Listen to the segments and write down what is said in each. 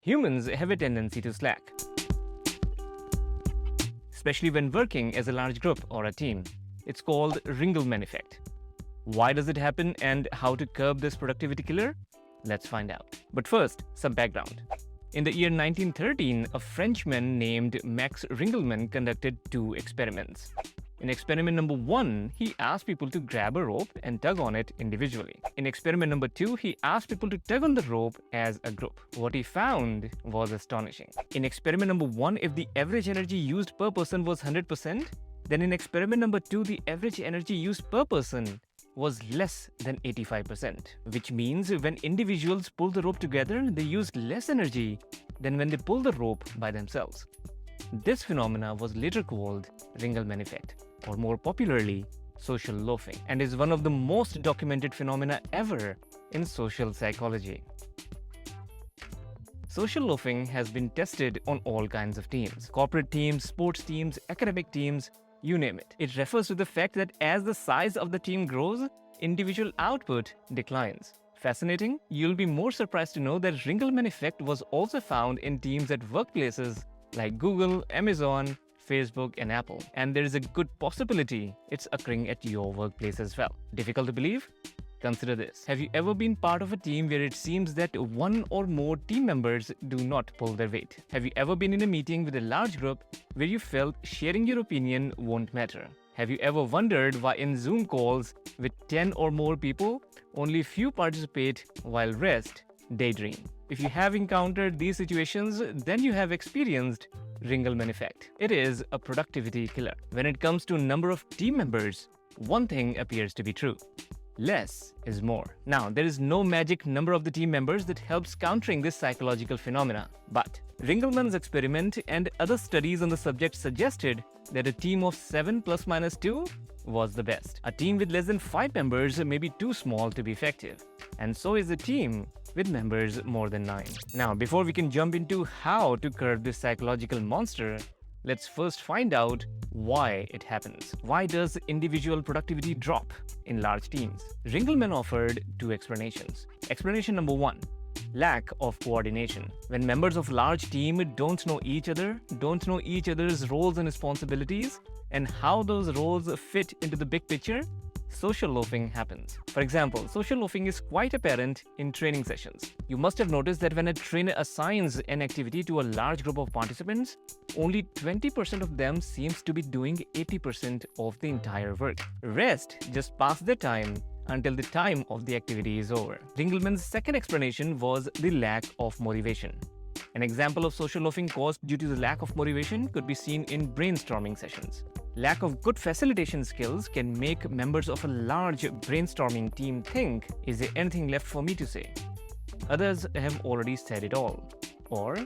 Humans have a tendency to slack, especially when working as a large group or a team. It's called Ringelmann Effect. Why does it happen and how to curb this productivity killer? Let's find out. But first, some background. In the year 1913, a Frenchman named Max Ringelmann conducted 2 experiments. In experiment number 1, he asked people to grab a rope and tug on it individually. In experiment number 2, he asked people to tug on the rope as a group. What he found was astonishing. In experiment number 1, if the average energy used per person was 100%, then in experiment number 2, the average energy used per person was less than 85%, which means when individuals pull the rope together, they used less energy than when they pull the rope by themselves. This phenomena was later called Ringelmann Effect, or more popularly, social loafing, and is one of the most documented phenomena ever in social psychology. Social loafing has been tested on all kinds of teams: corporate teams, sports teams, academic teams, you name it. It refers to the fact that as the size of the team grows, individual output declines. Fascinating? You'll be more surprised to know that Ringelmann Effect was also found in teams at workplaces like Google, Amazon, Facebook, and Apple. And there is a good possibility it's occurring at your workplace as well. Difficult to believe? Consider this. Have you ever been part of a team where it seems that one or more team members do not pull their weight? Have you ever been in a meeting with a large group where you felt sharing your opinion won't matter? Have you ever wondered why in Zoom calls with 10 or more people, only few participate while rest daydream? If you have encountered these situations, then you have experienced Ringelmann Effect. It is a productivity killer. When it comes to number of team members, one thing appears to be true: less is more. Now, there is no magic number of the team members that helps countering this psychological phenomena. But Ringelmann's experiment and other studies on the subject suggested that a team of 7 ± 2 was the best. A team with less than 5 members may be too small to be effective. And so is a team with members more than 9. Now, before we can jump into how to curb this psychological monster, let's first find out why it happens. Why does individual productivity drop in large teams? Ringelmann offered 2 explanations. Explanation number 1: lack of coordination. When members of large team don't know each other's roles and responsibilities, and how those roles fit into the big picture, social loafing happens. For example, social loafing is quite apparent in training sessions. You must have noticed that when a trainer assigns an activity to a large group of participants, only 20% of them seems to be doing 80% of the entire work. Rest just pass their time until the time of the activity is over. Ringelmann's second explanation was the lack of motivation. An example of social loafing caused due to the lack of motivation could be seen in brainstorming sessions. Lack of good facilitation skills can make members of a large brainstorming team think, is there anything left for me to say? Others have already said it all. Or,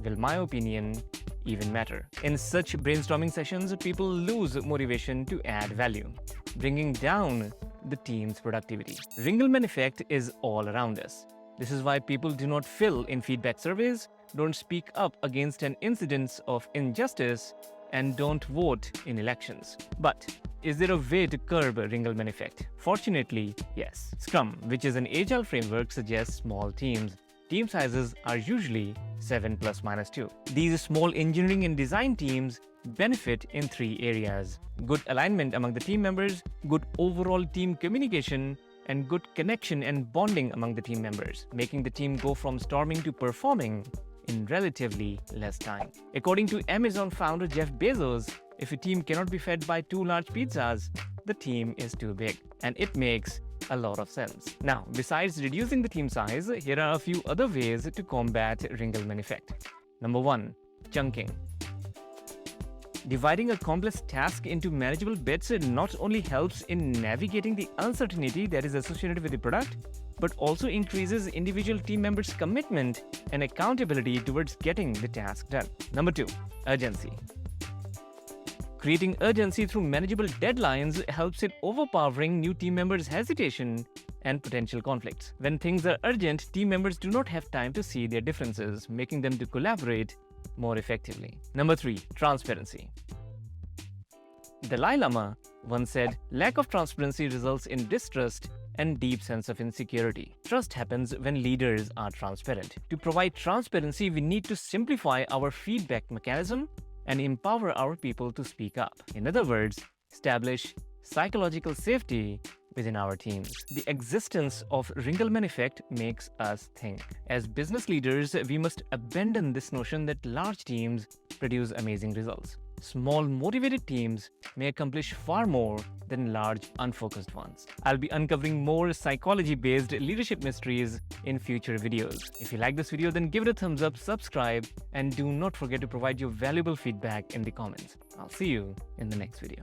will my opinion even matter? In such brainstorming sessions, people lose motivation to add value, bringing down the team's productivity. Ringelmann Effect is all around us. This is why people do not fill in feedback surveys, don't speak up against an incident of injustice, and don't vote in elections. But is there a way to curb Ringelmann Effect? Fortunately, yes. Scrum, which is an agile framework, suggests small teams. Team sizes are usually 7 ± 2. These small engineering and design teams benefit in 3 areas: good alignment among the team members, good overall team communication, and good connection and bonding among the team members, making the team go from storming to performing in relatively less time. According to Amazon founder Jeff Bezos, if a team cannot be fed by 2 large pizzas, the team is too big. And it makes a lot of sense. Now, besides reducing the team size, here are a few other ways to combat Ringelmann Effect. Number 1, chunking. Dividing a complex task into manageable bits not only helps in navigating the uncertainty that is associated with the product, but also increases individual team members' commitment and accountability towards getting the task done. Number 2, urgency. Creating urgency through manageable deadlines helps in overpowering new team members' hesitation and potential conflicts. When things are urgent, team members do not have time to see their differences, making them to collaborate more effectively. Number 3, transparency. Dalai Lama once said, lack of transparency results in distrust and deep sense of insecurity. Trust happens when leaders are transparent. To provide transparency, we need to simplify our feedback mechanism and empower our people to speak up. In other words, establish psychological safety within our teams. The existence of Ringelmann Effect makes us think. As business leaders, we must abandon this notion that large teams produce amazing results. Small, motivated teams may accomplish far more than large, unfocused ones. I'll be uncovering more psychology-based leadership mysteries in future videos. If you like this video, then give it a thumbs up, subscribe, and do not forget to provide your valuable feedback in the comments. I'll see you in the next video.